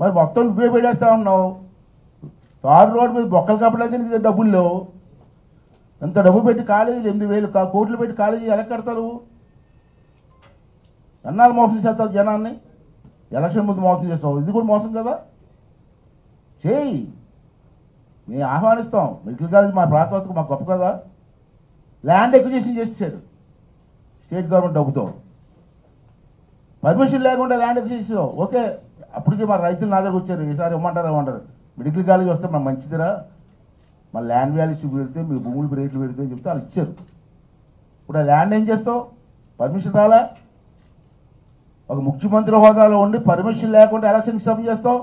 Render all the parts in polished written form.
మరి మొత్తం నువ్వే పెట్టేస్తా ఉన్నావు. తారు రోడ్డు మీద బొక్కలు కప్పడానికి నీకు డబ్బులు లేవు. ఎంత డబ్బు పెట్టి కాలేజీలు 8,000 కోట్లు పెట్టి కాలేజీ ఎలా కడతారు? ఎన్నాళ్ళు మోసం చేస్తావు జనాన్ని? ఎలక్షన్ ముందు మోసం చేస్తావు. ఇది కూడా మోసం కదా. చేయి, మేము ఆహ్వానిస్తాం. మెడికల్ కాలేజ్ మా ప్రాంతానికి మాకు గొప్ప కదా. ల్యాండ్ ఎక్విజిషన్ చేసేసాడు స్టేట్ గవర్నమెంట్ డబ్బుతో. పర్మిషన్ లేకుండా ల్యాండ్ ఎక్విజిషన్. ఓకే, అప్పటికే మా రైతులు నా దగ్గర వచ్చారు, ఈసారి ఇవ్వమంటారు ఇవ్వమంటారు. మెడికల్ కాలేజ్ వస్తే మన మంచిదిరా, మన ల్యాండ్ వాల్యూస్ పెడితే మీ భూములు రేట్లు పెడితే అని చెప్తే వాళ్ళు ఇచ్చారు. ఇప్పుడు ఆ ల్యాండ్ ఏం చేస్తావు? పర్మిషన్ రాలే. ఒక ముఖ్యమంత్రి హోదాలో ఉండి పర్మిషన్ లేకుండా ఎలా శంకుస్థాపన చేస్తావు?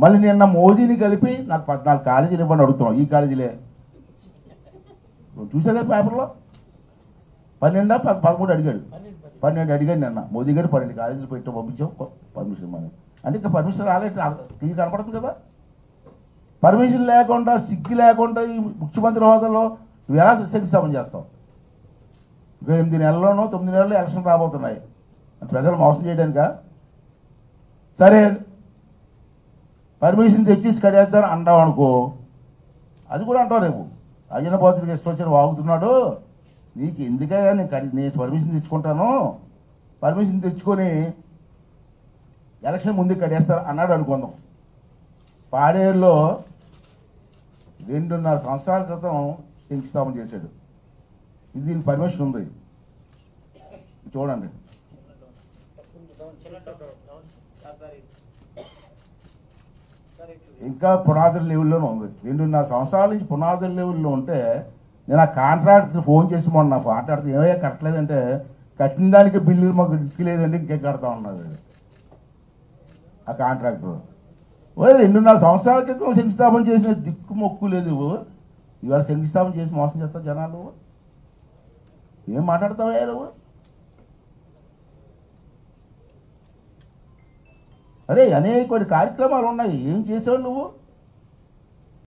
మళ్ళీ నిన్న మోదీని కలిపి నాకు 14 కాలేజీలు ఇవ్వని అడుగుతున్నావు. ఈ కాలేజీలే చూసారు కదా పేపర్లో. 12 అడిగాడు. 12 అడిగాడు నిన్న మోదీ గారు. 12 కాలేజీలు పెట్టి పంపించాం పర్మిషన్ ఇవ్వమని. అంటే ఇంకా పర్మిషన్ రాలేదు, తీసి కనపడుతుంది కదా. పర్మిషన్ లేకుండా, సిగ్గు లేకుండా ఈ ముఖ్యమంత్రి హోదాలో నువ్వు ఎలా శంకుస్థాపన చేస్తావు? ఇంకా 8 నెలల్లోనో 9 నెలల్లో ఎలక్షన్ రాబోతున్నాయి. ప్రజలు మోసం చేయడానికా? సరే, పర్మిషన్ తెచ్చేసి కడేద్దాను అంటావు అనుకో, అది కూడా అంటావు రేపు. అయ్యన పోతుడికి ఇష్టం వచ్చారు వాగుతున్నాడు, నీకు ఎందుకయ్యా నేను పర్మిషన్ తీసుకుంటాను, పర్మిషన్ తెచ్చుకొని ఎలక్షన్ ముందు కడేస్తాను అన్నాడు అనుకుందాం. పాడేరులో 2.5 సంవత్సరాల క్రితం శంకుస్థాపన చేశాడు. ఇది దీనికి పర్మిషన్ ఉంది, చూడండి. ఇంకా పునాదుల లెవెల్లోనే ఉంది. 2.5 సంవత్సరాల నుంచి పునాదుల లెవెల్లో ఉంటే నేను ఆ కాంట్రాక్ట్కి ఫోన్ చేసి మొన్న మాట్లాడితే ఏమయ్యా కట్టలేదంటే, కట్టిన దానికి బిల్లులు మాకు దిక్కులేదండి, ఇంకే కడతా ఉన్నాడు ఆ కాంట్రాక్టర్. 2.5 సంవత్సరాల క్రితం శంకుస్థాపన చేసిన దిక్కు మొక్కు లేదు. ఇవాళ శంకుస్థాపన చేసి మోసం చేస్తావు జనాలు. ఏం మాట్లాడతావయ్యా నువ్వు? అరే అనేక కార్యక్రమాలు ఉన్నాయి, ఏం చేసావు నువ్వు?